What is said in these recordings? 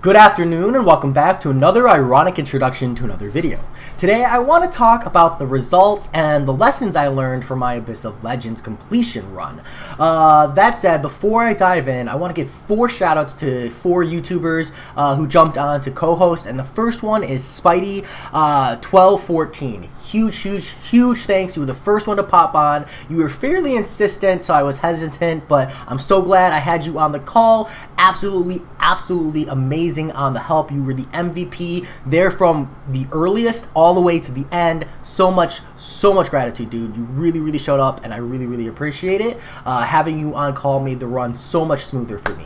Good afternoon and welcome back to another ironic introduction to another video. Today I want to talk about the results and the lessons I learned from my Abyss of Legends completion run. That said, before I dive in, I want to give 4 shoutouts to 4 YouTubers who jumped on to co-host, and the first one is Spidey1214. Huge thanks. You were the first one to pop on. You were fairly insistent, so I was hesitant, but I'm so glad I had you on the call. Absolutely amazing on the help. You were the MVP there from the earliest all the way to the end. So much gratitude, dude. You really showed up, and I really appreciate it. Having you on call made the run so much smoother for me.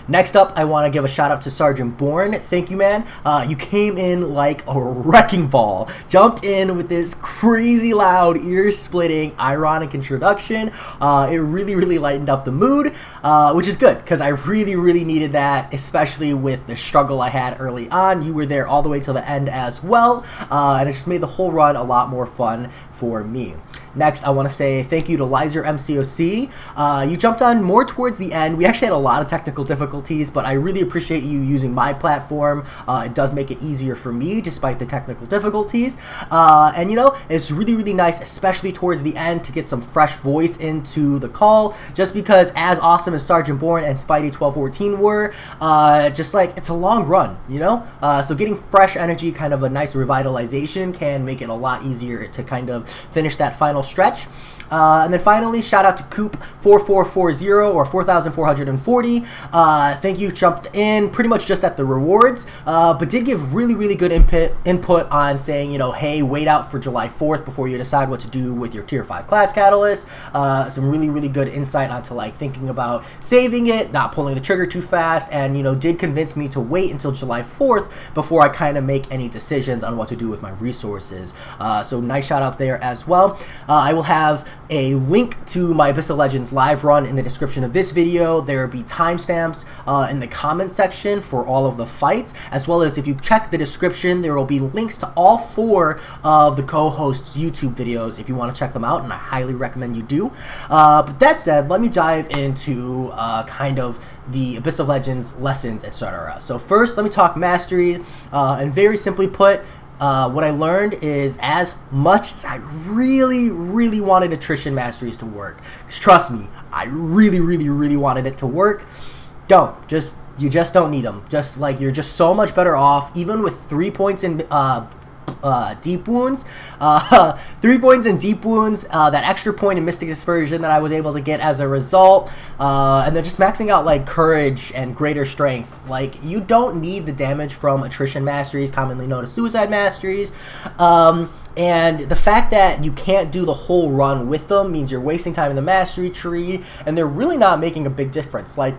Next up, I want to give a shout out to Sergeant Bourne. Thank you, man. You came in like a wrecking ball. Jumped in with this crazy loud, ear-splitting, ironic introduction. It really lightened up the mood, which is good because I really needed that, especially with the struggle I had early on. You were there all the way till the end as well, and it just made the whole run a lot more fun for me. Next, I want to say thank you to Lizer MCOC. You jumped on more towards the end. We actually had a lot of technical difficulties, but I really appreciate you using my platform. It does make it easier for me, despite the technical difficulties. And you know, it's really nice, especially towards the end, to get some fresh voice into the call, just because as awesome as Sergeant Bourne and Spidey1214 were, just like, it's a long run, you know? So getting fresh energy, kind of a nice revitalization, can make it a lot easier to kind of finish that final stretch. And then finally, shout out to Coop4440 or 4440. Thank you, jumped in pretty much just at the rewards, but did give really good input on saying, you know, hey, wait out for July 4th before you decide what to do with your tier 5 class catalyst. Some really good insight onto like thinking about saving it, not pulling the trigger too fast, and you know, did convince me to wait until July 4th before I kind of make any decisions on what to do with my resources. So nice shout out there as well. I will have a link to my Abyss of Legends live run in the description of this video. There will be timestamps in the comment section for all of the fights, as well as if you check the description, there will be links to all 4 of the co-hosts' YouTube videos if you want to check them out, and I highly recommend you do. But that said, let me dive into kind of the Abyss of Legends lessons, etc. So first, let me talk mastery, and very simply put, what I learned is, as much as I really wanted attrition masteries to work, 'cause trust me, I really wanted it to work, you just don't need them. Just like, you're just so much better off, even with 3 points in deep wounds, 3 points in deep wounds, that extra point in Mystic Dispersion that I was able to get as a result, and then just maxing out like courage and greater strength. Like, you don't need the damage from attrition masteries, commonly known as suicide masteries, and the fact that you can't do the whole run with them means you're wasting time in the mastery tree, and they're really not making a big difference. Like,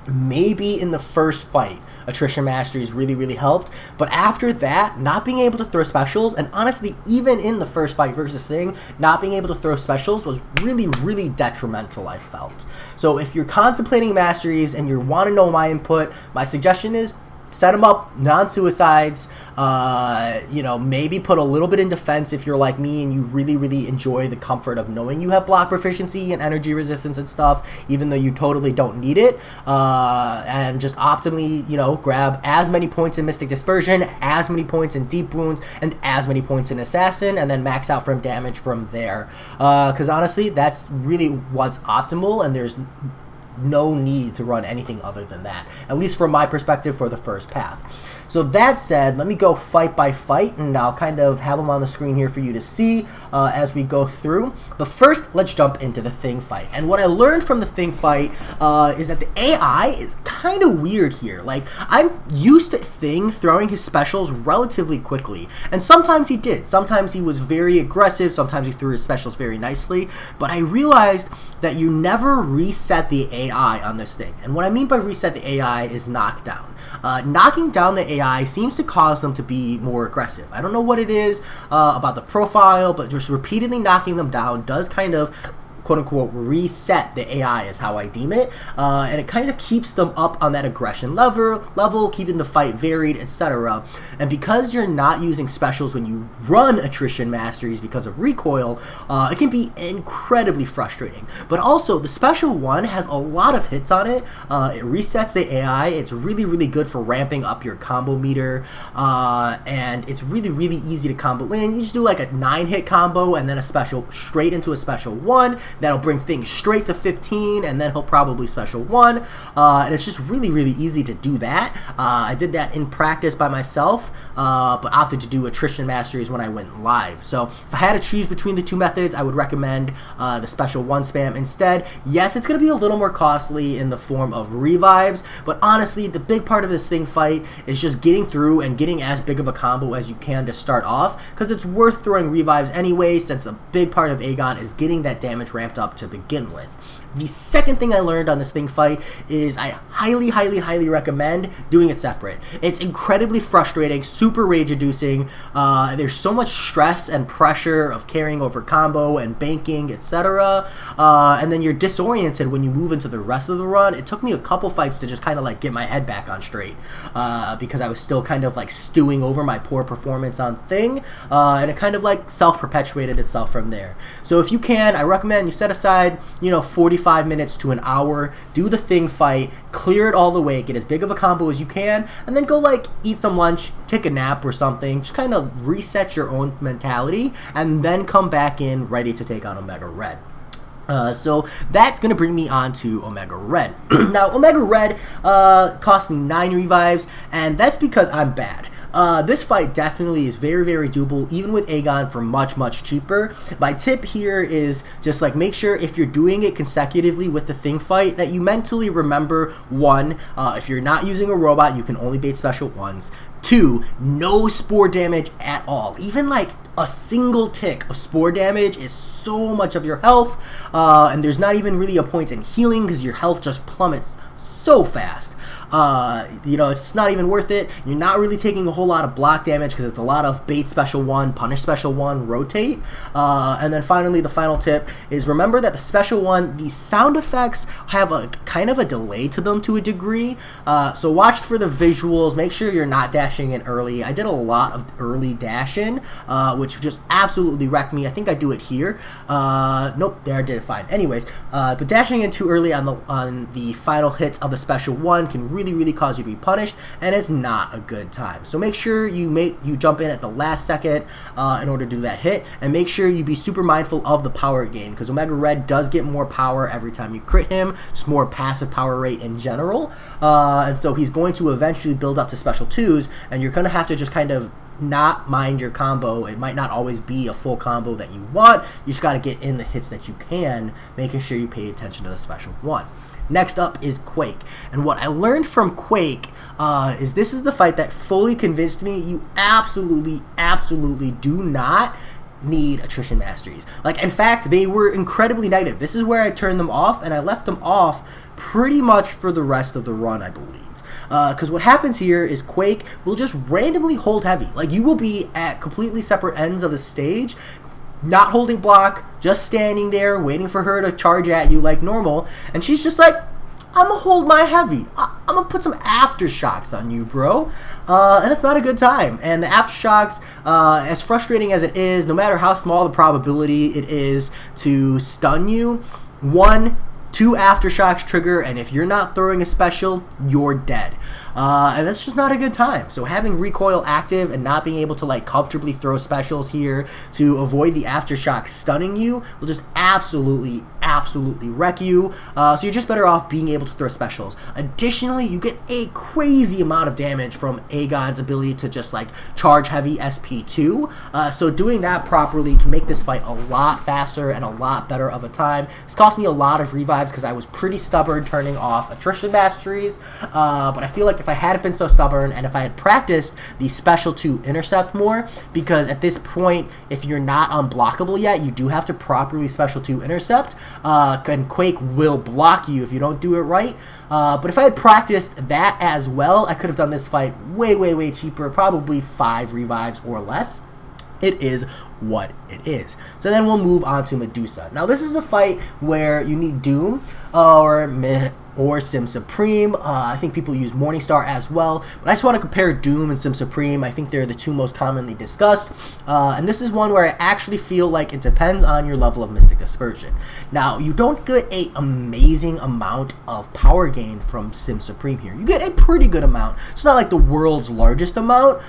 maybe in the first fight, attrition masteries really helped, but after that, not being able to throw specials, and honestly, even in the first fight versus Thing, not being able to throw specials was really detrimental, I felt. So if you're contemplating masteries and you want to know my input, my suggestion is set them up non-suicides, you know, maybe put a little bit in defense if you're like me and you really enjoy the comfort of knowing you have block proficiency and energy resistance and stuff, even though you totally don't need it, and just optimally, you know, grab as many points in Mystic Dispersion, as many points in Deep Wounds, and as many points in Assassin, and then max out from damage from there, because honestly, that's really what's optimal, and there's no need to run anything other than that, at least from my perspective for the first path. So that said, let me go fight by fight, and I'll kind of have them on the screen here for you to see as we go through. But first, let's jump into the Thing fight. And what I learned from the Thing fight is that the AI is kind of weird here. Like, I'm used to Thing throwing his specials relatively quickly, and sometimes he did. Sometimes he was very aggressive, sometimes he threw his specials very nicely, but I realized that you never reset the AI on this thing. And what I mean by reset the AI is knockdown. Knocking down the AI seems to cause them to be more aggressive. I don't know what it is about the profile, but just repeatedly knocking them down does kind of quote-unquote reset the AI is how I deem it, and it kind of keeps them up on that aggression level, keeping the fight varied, etc. And because you're not using specials when you run attrition masteries because of recoil, it can be incredibly frustrating. But also, the special one has a lot of hits on it. It resets the AI. It's really good for ramping up your combo meter, and it's really easy to combo in. You just do like a 9-hit combo and then a special straight into a special 1. That'll bring things straight to 15, and then he'll probably special 1. And it's just really easy to do that. I did that in practice by myself, but opted to do attrition masteries when I went live. So if I had to choose between the two methods, I would recommend the special 1 spam instead. Yes, it's going to be a little more costly in the form of revives, but honestly, the big part of this thing fight is just getting through and getting as big of a combo as you can to start off, because it's worth throwing revives anyway, since a big part of Aegon is getting that damage ramped up to begin with. The second thing I learned on this thing fight is I highly recommend doing it separate. It's incredibly frustrating, super rage-inducing. There's so much stress and pressure of carrying over combo and banking, etc. And then you're disoriented when you move into the rest of the run. It took me a couple fights to just kind of like get my head back on straight, because I was still kind of like stewing over my poor performance on thing, and it kind of like self-perpetuated itself from there. So if you can, I recommend you set aside, 45 minutes to an hour, do the thing fight, clear it all the way, get as big of a combo as you can, and then go like eat some lunch, take a nap or something, just kind of reset your own mentality, and then come back in ready to take on Omega Red. So that's going to bring me on to Omega Red. Now, Omega Red cost me 9 revives, and that's because I'm bad. This fight definitely is very doable, even with Aegon, for much cheaper. My tip here is just like make sure if you're doing it consecutively with the thing fight that you mentally remember, 1, if you're not using a robot, you can only bait special 1s. 2, no spore damage at all. Even like a single tick of spore damage is so much of your health, and there's not even really a point in healing because your health just plummets so fast. It's not even worth it. You're not really taking a whole lot of block damage because it's a lot of bait special 1, punish special 1, rotate. And then finally, the final tip is remember that the special 1, the sound effects have a kind of a delay to them to a degree. So watch for the visuals. Make sure you're not dashing in early. I did a lot of early dash in, which just absolutely wrecked me. I think I do it here. Nope, there I did it fine. Anyways, but dashing in too early on the final hits of the special 1 can really cause you to be punished, and it's not a good time. So make sure you jump in at the last second in order to do that hit, and make sure you be super mindful of the power gain, because Omega Red does get more power every time you crit him. It's more passive power rate in general, and so he's going to eventually build up to special 2s, and you're going to have to just kind of not mind your combo. It might not always be a full combo that you want. You just got to get in the hits that you can, making sure you pay attention to the special 1. Next up is Quake, and what I learned from Quake is this is the fight that fully convinced me you absolutely do not need attrition masteries. Like, in fact, they were incredibly negative. This is where I turned them off, and I left them off pretty much for the rest of the run, I believe. Because what happens here is Quake will just randomly hold heavy. Like, you will be at completely separate ends of the stage, not holding block, just standing there waiting for her to charge at you like normal, and she's just like, I'm gonna hold my heavy. I'm gonna put some aftershocks on you, bro. And it's not a good time. And the aftershocks, as frustrating as it is, no matter how small the probability it is to stun you, 1, 2 aftershocks trigger, and if you're not throwing a special, you're dead. And that's just not a good time. So having recoil active and not being able to like comfortably throw specials here to avoid the aftershock stunning you will just absolutely wreck you. So you're just better off being able to throw specials. Additionally, you get a crazy amount of damage from Aegon's ability to just like charge heavy SP2. So doing that properly can make this fight a lot faster and a lot better of a time. It's cost me a lot of revives because I was pretty stubborn turning off attrition masteries. But I feel like if I hadn't been so stubborn and if I had practiced the special 2 intercept more, because at this point, if you're not unblockable yet, you do have to properly special 2 intercept, and Quake will block you if you don't do it right. But if I had practiced that as well, I could have done this fight way cheaper, probably 5 revives or less. it is what it is. So then we'll move on to Medusa. Now this is a fight where you need Doom or Sim Supreme. I think people use Morningstar as well, but I just want to compare Doom and Sim Supreme. I think they're the two most commonly discussed, and this is one where I actually feel like it depends on your level of Mystic Dispersion. Now, you don't get an amazing amount of power gain from Sim Supreme here. You get a pretty good amount. It's not like the world's largest amount,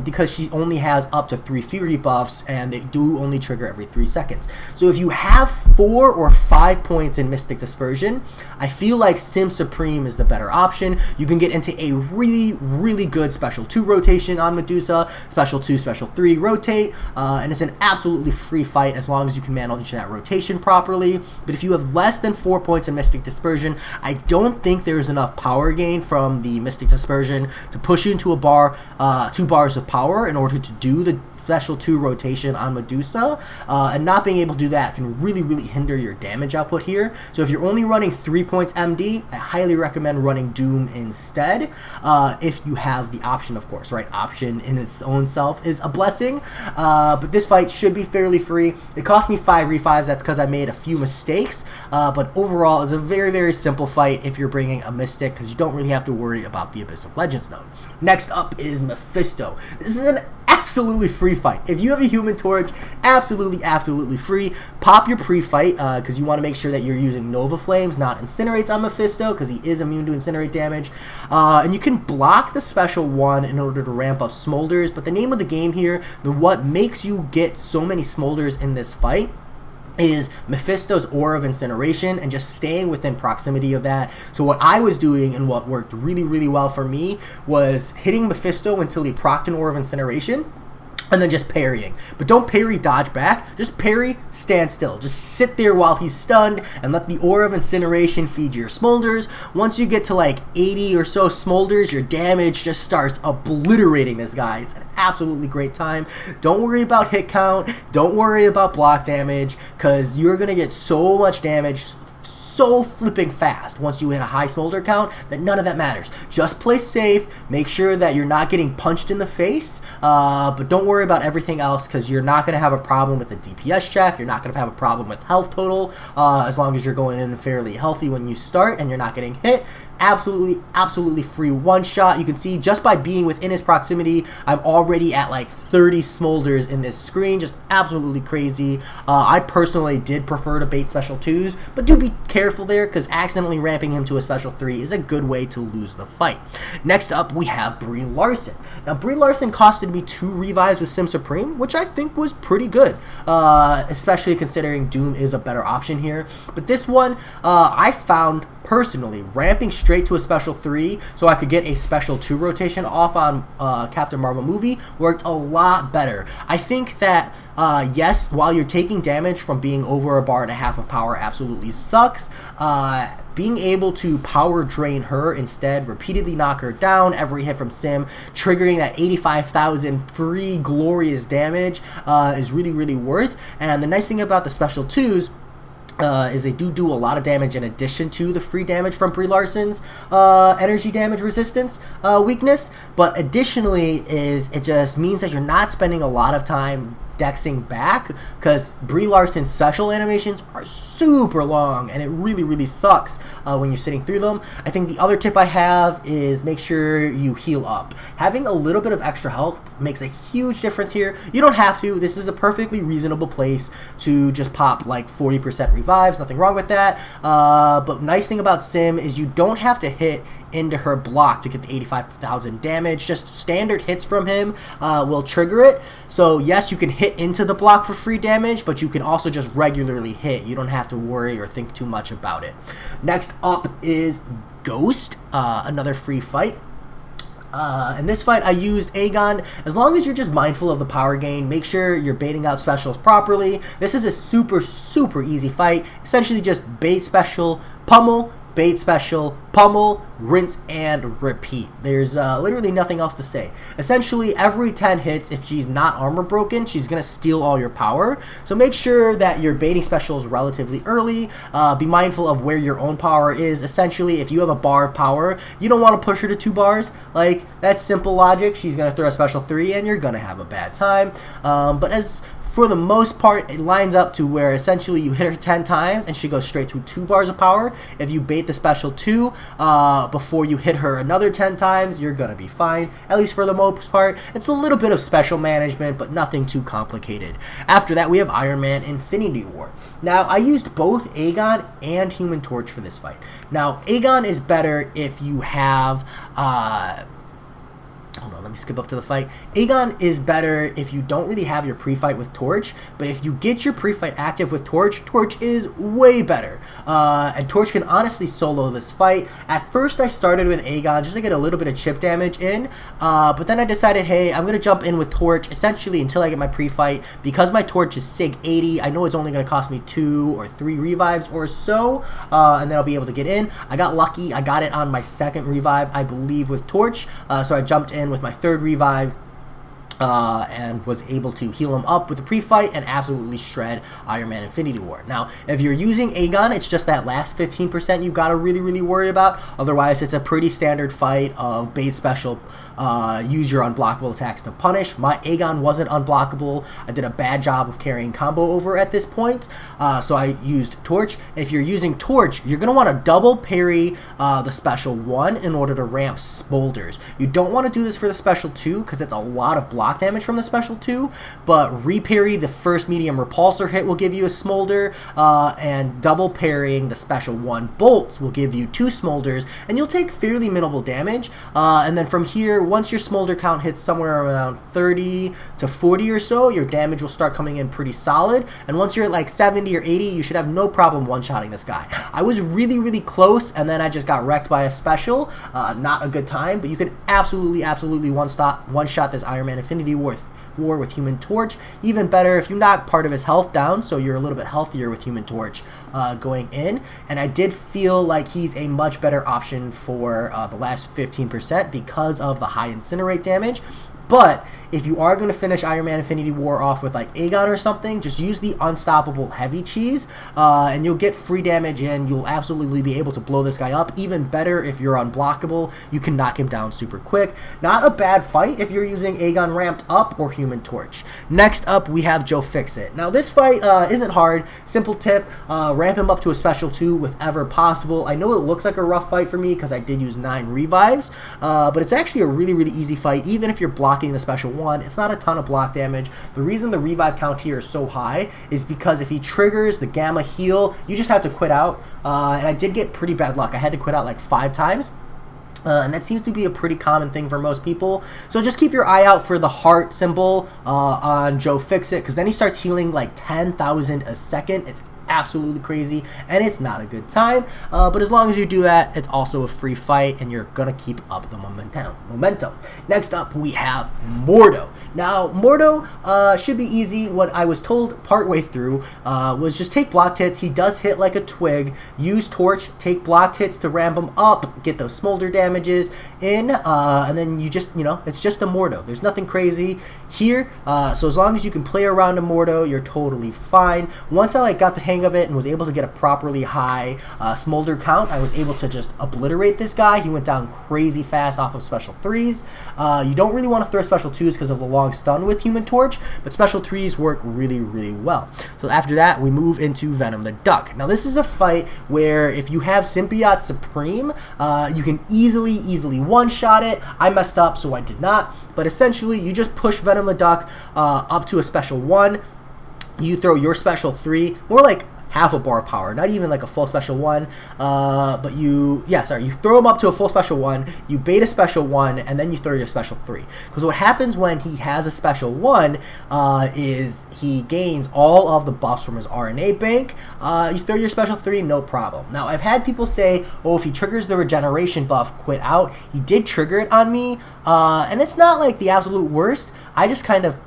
because she only has up to 3 Fury buffs, and they do only trigger every 3 seconds. So if you have 4 or 5 points in Mystic Dispersion, I feel like Sim Supreme is the better option. You can get into a really good Special 2 rotation on Medusa, Special 2, Special 3 rotate, and it's an absolutely free fight as long as you can manage that rotation properly. But if you have less than 4 points in Mystic Dispersion, I don't think there's enough power gain from the Mystic Dispersion to push you into a bar, 2 bars of power in order to do the Special 2 rotation on Medusa, and not being able to do that can really hinder your damage output here. So if you're only running 3 points MD, I highly recommend running Doom instead, if you have the option, of course, right? Option in its own self is a blessing, but this fight should be fairly free. It cost me 5 revives, that's because I made a few mistakes, but overall it's a very simple fight if you're bringing a Mystic, because you don't really have to worry about the Abyss of Legends node. Next up is Mephisto. This is an absolutely free fight. If you have a Human Torch, absolutely free. Pop your pre-fight, because you want to make sure that you're using Nova Flames, not Incinerates on Mephisto, because he is immune to Incinerate damage. And you can block the Special 1 in order to ramp up Smolders, but the name of the game here, what makes you get so many Smolders in this fight, is Mephisto's Aura of Incineration and just staying within proximity of that. So what I was doing and what worked really well for me was hitting Mephisto until he procced an Aura of Incineration, and then just parrying. But don't parry dodge back, just parry, stand still. Just sit there while he's stunned and let the Aura of Incineration feed your Smolders. Once you get to like 80 or so Smolders, your damage just starts obliterating this guy. It's an absolutely great time. Don't worry about hit count, don't worry about block damage, because you're going to get so much damage so flipping fast once you hit a high smolder count that none of that matters. Just play safe, make sure that you're not getting punched in the face, but don't worry about everything else, because you're not going to have a problem with a DPS check, you're not going to have a problem with health total, as long as you're going in fairly healthy when you start and you're not getting hit. Absolutely free one shot. You can see just by being within his proximity, I'm already at like 30 smolders in this screen. Just absolutely crazy. I personally did prefer to bait Special 2s, but do be careful there, because accidentally ramping him to a Special 3 is a good way to lose the fight. Next up, we have Brie Larson. Now, Brie Larson costed me 2 revives with Sim Supreme, which I think was pretty good, especially considering Doom is a better option here. But this one, I found personally ramping straight to a Special 3 so I could get a Special 2 rotation off on Captain Marvel movie worked a lot better. I think that yes, while you're taking damage from being over 1.5 bars of power absolutely sucks, being able to power drain her instead, repeatedly knock her down, every hit from Sim, triggering that 85,000 free glorious damage is really worth. And the nice thing about the Special 2s is they do a lot of damage in addition to the free damage from Brie Larson's energy damage resistance weakness, but additionally it just means that you're not spending a lot of time dexing back, because Brie Larson's special animations are super long and it really sucks when you're sitting through them. I think the other tip I have is make sure you heal up. Having a little bit of extra health makes a huge difference here. You don't have to. This is a perfectly reasonable place to just pop like 40% revives, nothing wrong with that, but nice thing about Sim is you don't have to hit into her block to get the 85,000 damage. Just standard hits from him will trigger it. So yes, you can hit into the block for free damage, but you can also just regularly hit. You don't have to worry or think too much about it. Next up is Ghost, another free fight. In this fight, I used Aegon. As long as you're just mindful of the power gain, make sure you're baiting out specials properly. This is a super easy fight. Essentially just bait special, pummel, bait special, pummel, rinse, and repeat. There's literally nothing else to say. Essentially, every 10 hits, if she's not armor broken, she's going to steal all your power. So make sure that your baiting special is relatively early. Be mindful of where your own power is. Essentially, if you have a bar of power, you don't want to push her to 2 bars. Like, that's simple logic. She's going to throw a special 3, and you're going to have a bad time. But as for the most part, it lines up to where essentially you hit her 10 times and she goes straight to 2 bars of power. If you bait the special 2 before you hit her another 10 times, you're going to be fine, at least for the most part. It's a little bit of special management, but nothing too complicated. After that, we have Iron Man Infinity War. Now, I used both Aegon and Human Torch for this fight. Now, Aegon is better if you have... hold on, let me skip up to the fight. Aegon is better if you don't really have your pre-fight with Torch, but if you get your pre-fight active with Torch, Torch is way better. And Torch can honestly solo this fight. At first, I started with Aegon just to get a little bit of chip damage in, but then I decided, hey, I'm going to jump in with Torch, essentially until I get my pre-fight. Because my Torch is SIG 80, I know it's only going to cost me 2 or 3 revives or so, and then I'll be able to get in. I got lucky. I got it on my 2nd revive, I believe, with Torch, so I jumped in with my 3rd revive and was able to heal him up with the pre-fight and absolutely shred Iron Man Infinity War. Now, if you're using Aegon, it's just that last 15% you gotta really worry about. Otherwise, it's a pretty standard fight of bait special, use your unblockable attacks to punish. My Aegon wasn't unblockable. I did a bad job of carrying combo over at this point, so I used Torch. If you're using Torch, you're gonna want to double parry the special 1 in order to ramp Smolders. You don't want to do this for the special 2 because it's a lot of block damage from the special 2, but reparry the first medium repulsor hit will give you a Smolder, and double parrying the special 1 bolts will give you 2 Smolders, and you'll take fairly minimal damage, and then from here, once your Smolder count hits somewhere around 30 to 40 or so, your damage will start coming in pretty solid, and once you're at like 70 or 80, you should have no problem one-shotting this guy. I was really close, and then I just got wrecked by a special. Not a good time, but you could absolutely one-shot this Iron Man Infinity War with Human Torch. Even better if you knock part of his health down, so you're a little bit healthier with Human Torch going in. And I did feel like he's a much better option for the last 15% because of the high incinerate damage. But if you are going to finish Iron Man Infinity War off with like Aegon or something, just use the Unstoppable Heavy Cheese, and you'll get free damage in. You'll absolutely be able to blow this guy up. Even better if you're unblockable, you can knock him down super quick. Not a bad fight if you're using Aegon ramped up or Human Torch. Next up, we have Joe Fixit. Now this fight isn't hard. Simple tip, ramp him up to a special 2 if ever possible. I know it looks like a rough fight for me because I did use 9 revives, but it's actually a really easy fight, even if you're blocking the special 1. It's not a ton of block damage. The reason the revive count here is so high is because if he triggers the gamma heal, you just have to quit out, and I did get pretty bad luck. I had to quit out like 5 times. And that seems to be a pretty common thing for most people. So just keep your eye out for the heart symbol on Joe Fixit, because then he starts healing like 10,000 a second. It's absolutely crazy, and it's not a good time, but as long as you do that, it's also a free fight, and you're gonna keep up the momentum. Next up, we have Mordo. Now, Mordo should be easy. What I was told partway through was just take blocked hits. He does hit like a twig. Use Torch, take blocked hits to ramp him up, get those smolder damages in, and then you just, it's just a Mordo. There's nothing crazy here, so as long as you can play around a Mordo, you're totally fine. Once I got the hang of it and was able to get a properly high smolder count, I was able to just obliterate this guy. He went down crazy fast off of special 3s. You don't really want to throw special 2s because of the long stun with Human Torch, but special 3s work really well. So after that, we move into Venom the Duck. Now this is a fight where if you have Symbiote Supreme, you can easily one-shot it. I messed up, so I did not, but essentially you just push Venom the Duck up to a special 1. You throw your special 3, more like half a bar of power, not even like a full special 1, but you throw him up to a full special 1, you bait a special 1, and then you throw your special 3. Because what happens when he has a special 1 is he gains all of the buffs from his RNA bank. You throw your special 3, no problem. Now, I've had people say, oh, if he triggers the regeneration buff, quit out. He did trigger it on me, and it's not like the absolute worst. I just kind of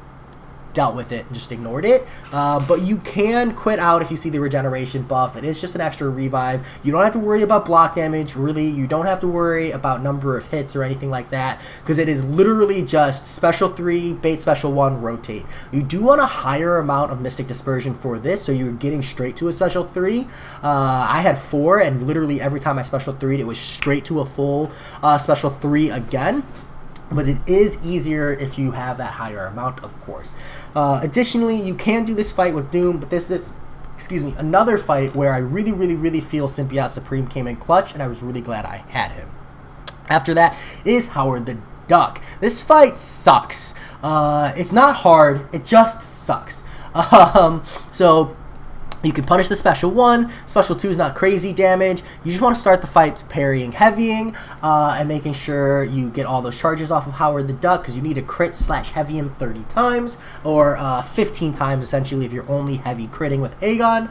dealt with it and just ignored it. But you can quit out if you see the regeneration buff. It is just an extra revive. You don't have to worry about block damage, really. You don't have to worry about number of hits or anything like that, because it is literally just special 3, bait special 1, rotate. You do want a higher amount of Mystic Dispersion for this, so you're getting straight to a special 3. I had 4, and literally every time I special 3'd, it was straight to a full special 3 again. But it is easier if you have that higher amount, of course. Additionally, you can do this fight with Doom, but this is, excuse me, another fight where I really feel Symbiote Supreme came in clutch, and I was really glad I had him. After that is Howard the Duck. This fight sucks. It's not hard, it just sucks. So you can punish the special 1. Special 2 is not crazy damage. You just want to start the fight parrying, heavying, and making sure you get all those charges off of Howard the Duck, because you need to crit / heavy him 30 times, or 15 times essentially if you're only heavy critting with Aegon.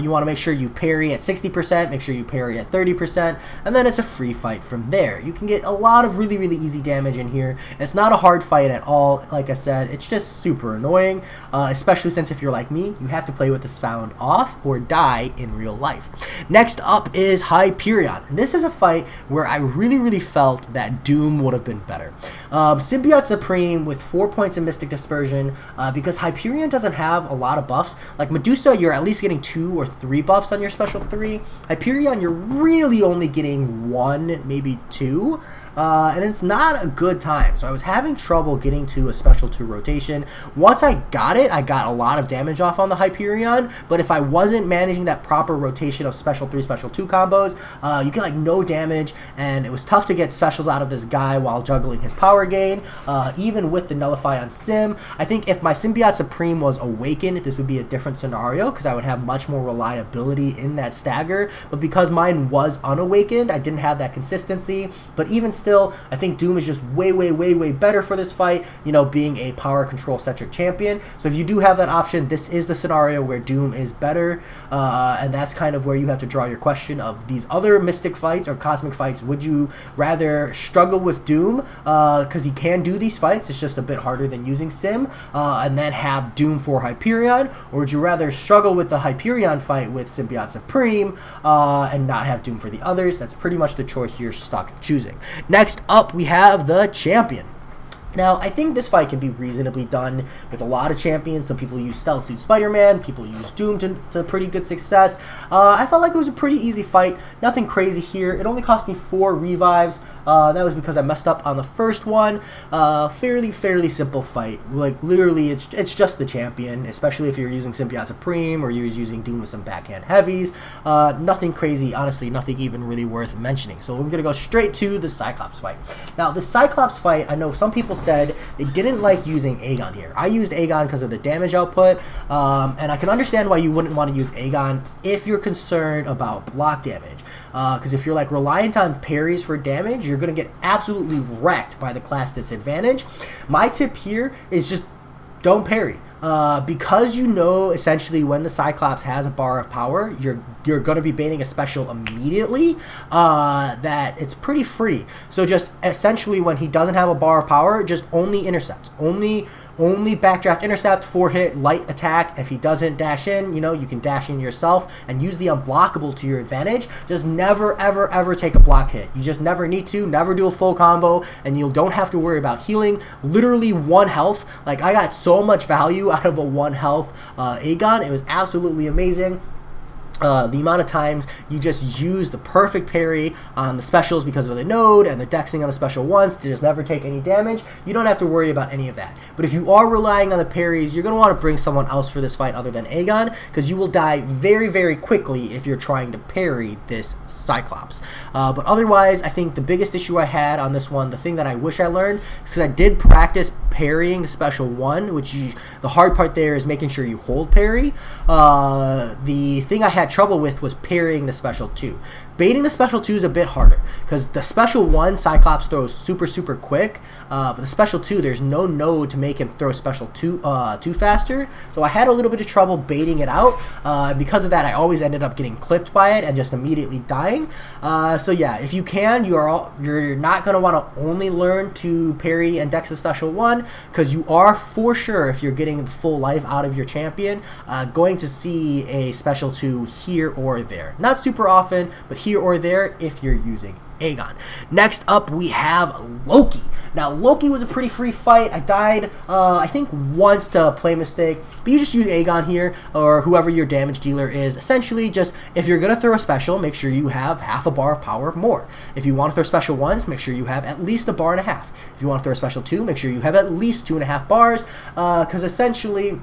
You want to make sure you parry at 60%, make sure you parry at 30%, and then it's a free fight from there. You can get a lot of really easy damage in here. It's not a hard fight at all. Like I said, it's just super annoying, especially since if you're like me, you have to play with the sound off or die in real life. Next up is Hyperion, and this is a fight where I really felt that Doom would have been better. Symbiote Supreme with 4 points in Mystic Dispersion, because Hyperion doesn't have a lot of buffs. Like Medusa, you're at least getting 2 or 3 buffs on your special 3. Hyperion, you're really only getting 1, maybe 2. And it's not a good time. So I was having trouble getting to a special 2 rotation. Once I got it, I got a lot of damage off on the Hyperion, but if I wasn't managing that proper rotation of special 3, special 2 combos, you get like no damage, and it was tough to get specials out of this guy while juggling his power gain, even with the Nullify on Sim. I think if my Symbiote Supreme was awakened, this would be a different scenario, because I would have much more reliability in that stagger, but because mine was unawakened, I didn't have that consistency. But even still, I think Doom is just way better for this fight, you know, being a power control centric champion. So if you do have that option, this is the scenario where Doom is better, and that's kind of where you have to draw your question of these other mystic fights or cosmic fights. Would you rather struggle with Doom, because he can do these fights, it's just a bit harder than using Sim, and then have Doom for Hyperion, or would you rather struggle with the Hyperion fight with Symbiote Supreme, and not have Doom for the others? That's pretty much the choice you're stuck choosing. Next up, we have the champion. Now, I think this fight can be reasonably done with a lot of champions. Some people use Stealth Suit Spider-Man, people use Doom to pretty good success. I felt like it was a pretty easy fight, nothing crazy here. It only cost me 4 revives. That was because I messed up on the first one. Fairly simple fight. Like, literally, it's just the champion, especially if you're using Symbiote Supreme or you're using Doom with some backhand heavies. Nothing crazy, honestly, nothing even really worth mentioning. So we're going to go straight to the Cyclops fight. Now, the Cyclops fight, I know some people said they didn't like using Aegon here. I used Aegon because of the damage output, and I can understand why you wouldn't want to use Aegon if you're concerned about block damage. Because if you're like reliant on parries for damage, you're going to get absolutely wrecked by the class disadvantage. My tip here is just don't parry. Because you know essentially when the Cyclops has a bar of power, you're going to be baiting a special immediately, that it's pretty free. So just essentially when he doesn't have a bar of power, just only intercept. Only backdraft intercept, 4-hit, light attack. If he doesn't dash in, you know, you can dash in yourself and use the unblockable to your advantage. Just never, ever take a block hit. You just never need to, never do a full combo, and you don't have to worry about healing. Literally 1 health. Like, I got so much value out of a 1 health Aegon. It was absolutely amazing. The amount of times you just use the perfect parry on the specials because of the node and the dexing on the special ones to just never take any damage, you don't have to worry about any of that. But if you are relying on the parries, you're going to want to bring someone else for this fight other than Aegon, because you will die very quickly if you're trying to parry this Cyclops. But otherwise, I think the biggest issue I had on this one, the thing that I wish I learned, is because I did practice parrying the special 1, which the hard part there is making sure you hold parry. The thing I had trouble with was parrying the special 2. Baiting the special 2 is a bit harder because the special 1 Cyclops throws super quick, but the special 2 there's no node to make him throw special 2 faster. So I had a little bit of trouble baiting it out. Because of that, I always ended up getting clipped by it and just immediately dying. So yeah, if you can, you're not gonna want to only learn to parry and dex the special 1 because you are for sure, if you're getting the full life out of your champion, going to see a special 2 here or there. Not super often, but here or there if you're using Aegon. Next up, we have Loki. Now, Loki was a pretty free fight. I died, I think, once to play mistake, but you just use Aegon here, or whoever your damage dealer is. Essentially, just, if you're going to throw a special, make sure you have half a bar of power more. If you want to throw special 1s, make sure you have at least a bar and a half. If you want to throw a special 2, make sure you have at least 2.5 bars, because essentially,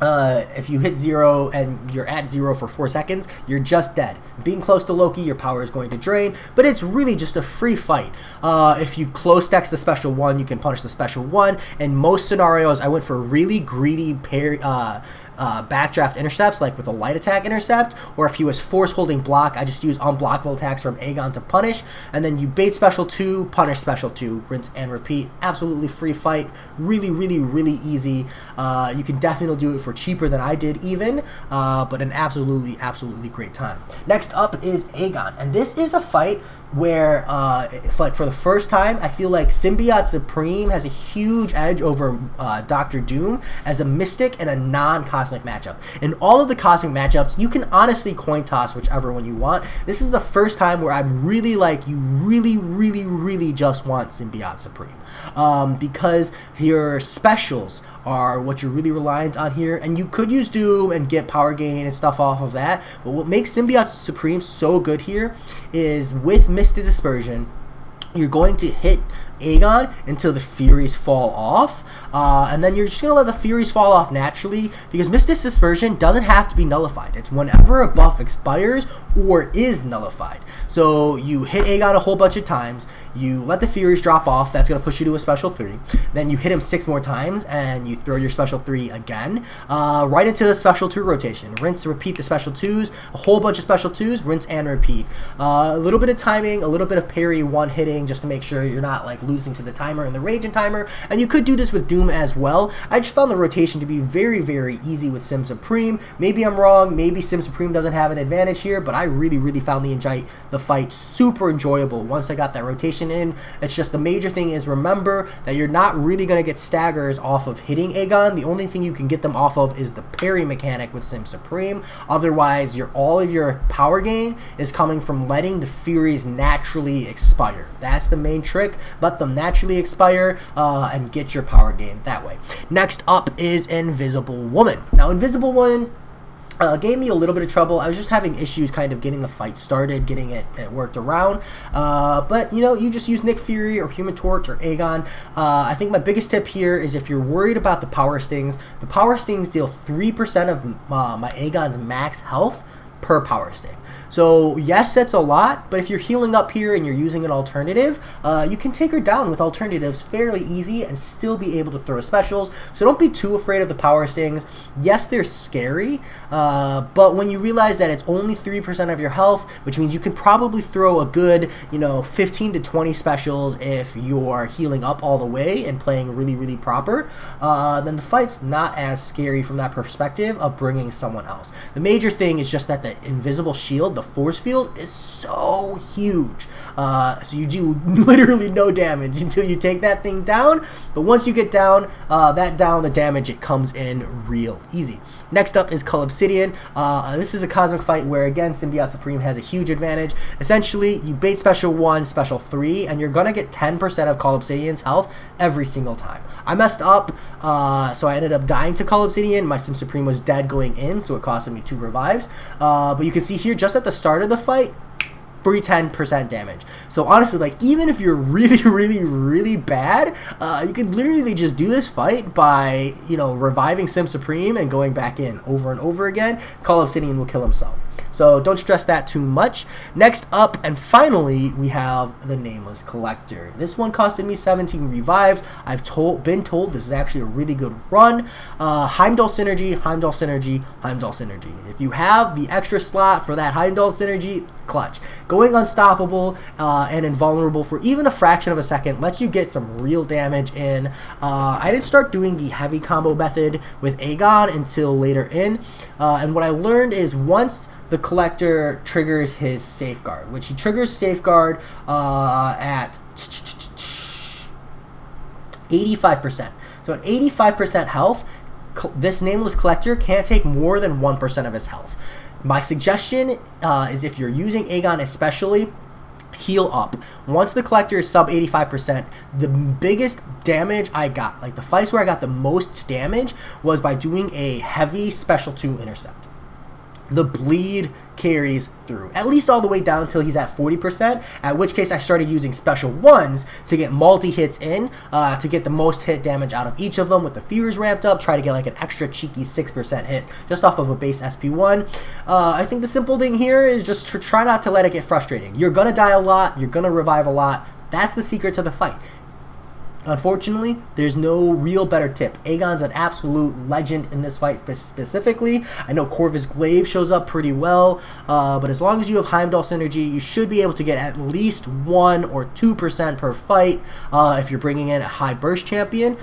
if you hit 0 and you're at 0 for 4 seconds, you're just dead. Being close to Loki, your power is going to drain, but it's really just a free fight. If you close dex the special 1, you can punish the special 1. In most scenarios, I went for really greedy backdraft intercepts, like with a light attack intercept, or if he was force holding block, I just use unblockable attacks from Aegon to punish, and then you bait special 2, punish special 2, rinse and repeat. Absolutely free fight, really easy. You can definitely do it for cheaper than I did even, but an absolutely great time. Next up is Aegon, and this is a fight where it's like for the first time I feel like Symbiote Supreme has a huge edge over Doctor Doom as a mystic and a non-cosmic matchup. In all of the cosmic matchups, you can honestly coin toss whichever one you want. This is the first time where I'm really like, you really just want Symbiote Supreme, because your specials are what you're really reliant on here, and you could use Doom and get power gain and stuff off of that, but what makes Symbiote Supreme so good here is with Mystic Dispersion, you're going to hit Aegon until the Furies fall off, and then you're just going to let the Furies fall off naturally, because Mystic Dispersion doesn't have to be nullified. It's whenever a buff expires or is nullified. So you hit Aegon a whole bunch of times, you let the Furies drop off, that's going to push you to a special 3, then you hit him 6 more times, and you throw your special 3 again, right into a special 2 rotation. Rinse, repeat the special 2s, a whole bunch of special 2s, rinse and repeat. A little bit of timing, a little bit of parry, one hitting, just to make sure you're not like losing to the timer and the raging timer, and you could do this with Doom as well. I just found the rotation to be very easy with Sim Supreme. Maybe I'm wrong, maybe Sim Supreme doesn't have an advantage here, but I really found the fight super enjoyable once I got that rotation in. It's just the major thing is remember that you're not really going to get staggers off of hitting Aegon. The only thing you can get them off of is the parry mechanic with Sim Supreme. Otherwise, all of your power gain is coming from letting the Furies naturally expire. That's the main trick. Let them naturally expire and get your power gain that way. Next up is Invisible Woman. Now, Invisible Woman gave me a little bit of trouble. I was just having issues kind of getting the fight started, getting it worked around. But, you know, you just use Nick Fury or Human Torch or Aegon. I think my biggest tip here is if you're worried about the Power Stings deal 3% of my Aegon's max health per Power Sting. So yes, that's a lot, but if you're healing up here and you're using an alternative, you can take her down with alternatives fairly easy and still be able to throw specials. So don't be too afraid of the Power Stings. Yes, they're scary, but when you realize that it's only 3% of your health, which means you can probably throw a good, 15 to 20 specials if you're healing up all the way and playing really proper, then the fight's not as scary from that perspective of bringing someone else. The major thing is just that the invisible shield, the force field, is so huge. So you do literally no damage until you take that thing down, but once you get down, the damage, it comes in real easy. Next up is Cull Obsidian. This is a cosmic fight where, again, Symbiote Supreme has a huge advantage. Essentially, you bait special 1, special 3, and you're going to get 10% of Cull Obsidian's health every single time. I messed up, so I ended up dying to Cull Obsidian. My Sim Supreme was dead going in, so it costed me 2 revives. But you can see here, just at the start of the fight, free 10% damage. So honestly, like, even if you're really bad, you can literally just do this fight by, reviving Sim Supreme and going back in over and over again. Cull Obsidian will kill himself. So don't stress that too much. Next up, and finally, we have the Nameless Collector. This one costed me 17 revives. I've been told this is actually a really good run. Heimdall synergy, Heimdall synergy, Heimdall synergy. If you have the extra slot for that Heimdall synergy, clutch. Going unstoppable and invulnerable for even a fraction of a second lets you get some real damage in. I didn't start doing the heavy combo method with Aegon until later in, and what I learned is once the Collector triggers his Safeguard, which he triggers Safeguard at 85%. So at 85% health, this Nameless Collector can't take more than 1% of his health. My suggestion is if you're using Aegon especially, heal up. Once the Collector is sub 85%, the biggest damage I got, like the fights where I got the most damage, was by doing a heavy special 2 intercept. The bleed carries through, at least all the way down until he's at 40%, at which case I started using special 1s to get multi-hits in, to get the most hit damage out of each of them with the fears ramped up, try to get like an extra cheeky 6% hit just off of a base SP1. I think the simple thing here is just to try not to let it get frustrating. You're going to die a lot, you're going to revive a lot. That's the secret to the fight. Unfortunately, there's no real better tip. Aegon's an absolute legend in this fight specifically. I know Corvus Glaive shows up pretty well, but as long as you have Heimdall synergy, you should be able to get at least 1 or 2% per fight if you're bringing in a high burst champion.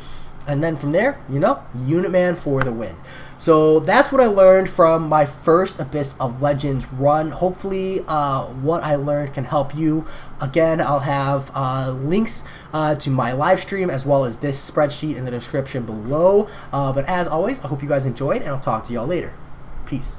And then from there, you know, Unit Man for the win. So that's what I learned from my first Abyss of Legends run. Hopefully what I learned can help you. Again, I'll have links to my live stream as well as this spreadsheet in the description below. But as always, I hope you guys enjoyed, and I'll talk to y'all later. Peace.